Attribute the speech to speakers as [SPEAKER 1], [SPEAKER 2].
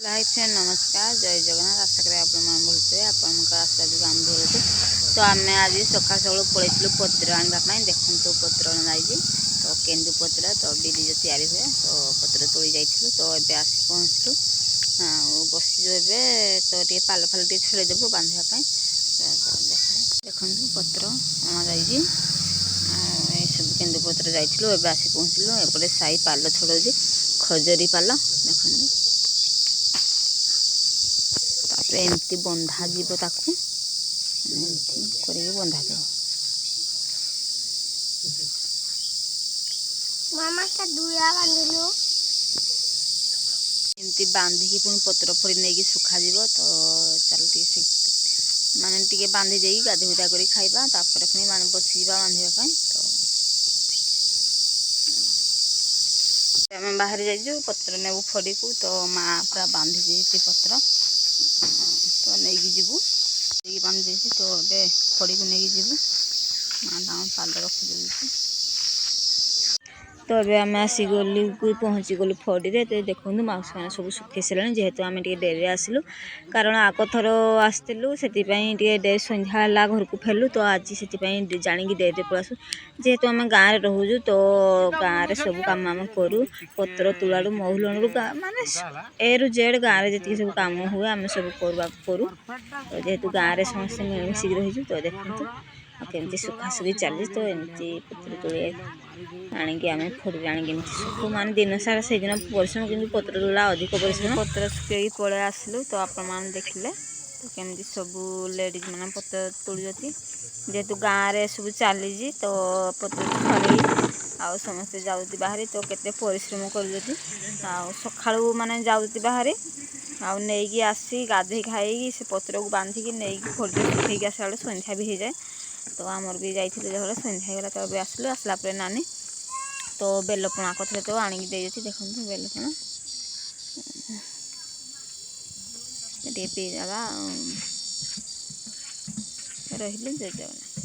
[SPEAKER 1] Like friend नमस्कार जय जगन्नाथ आशा करें आपण बोलते आपण आशीर्वाद आम भूल तो आम आज सका सका पड़े पत्र आने देखो पत्र अणाई तो केन्दु पत्र तो बिरी जो तैयारी हुए तो पत्र तोली जाइलु तो ये आसी पहुँचलु बसी तो टे पाल फाल टे छड़ेदेबू बांधापी देखो पत्र अणाई सब केन्दु पत्र जाइलु ए आसी पहुँचलु एपटे साई पाल छड़ाऊँ खजरी पाल देखो एमती बंधा जीव ताकू एमती करके बंधा जाए
[SPEAKER 2] मामा का दुया बांधिलु
[SPEAKER 1] एमती बांधिकी पुणी पत्र फड़ी नहीं सुखा जीव तो चल माने टिके बांधि दे गाधी गुधा कर खाइबा तापर पुणी माने बसी जा बांधापी तो आम बाहर जाइजु पत्र नेबू फड़ी को तो माँ पूरा बांधि देती पत्र तो नहीं जीवु बांधि देती तो ये फड़ी को नहीं जीवु माँ पाल रखी तो ये आम आसीगलु पहुँची गलु फड़ी रे तो देखो माउस मैंने सब सुखी सारे जेहेतु आम डेरी आसलु कारण आग थर आसलु से डेरी संध्या घर को फेलु तो आज से जाणी डेरी पलसु जेहेतु आम गाँव में रोजु तो गाँव में सब कम आम करूँ पत्र तुलाड़ू महुलणु माने ए रु जेड गाँव में जी सब कम हुए आम सब करूँ तो जेहेतु गाँव में समस्त मिलमिशिक रहीजु तो देखो केमती सुखासुखी चली तो एमती पत्र तुले आणिकी आम फड़ी आणिकी सुखु मान दिन सारा से दिन परिश्रम कि पत्र तुला अधिक परिश्रम पत्र सुखे पलि आसलु तो आपण देखिले तो केमती सब लेडीज मैंने पत्र तुलुती जेहेतु गाँव में सब चली तो पत्र छड़े आउ समस्ते जाऊती बाहरी तो केते परिश्रम कर सका माने जाऊती बाहरी आउ नहीं आसी गाधे खाई से पत्र को बांधिकी नहीं फड़ी सुखी आसा बेले सन्ध्या भी हो जाए तो आमर भी जाइए जो सन्ध्या होगा तो अभी आसलु आसला नानी तो बेलपणा कथे तो आणिकी देती देखो बेलपणा पी जावा रही जय जगन्नाथ।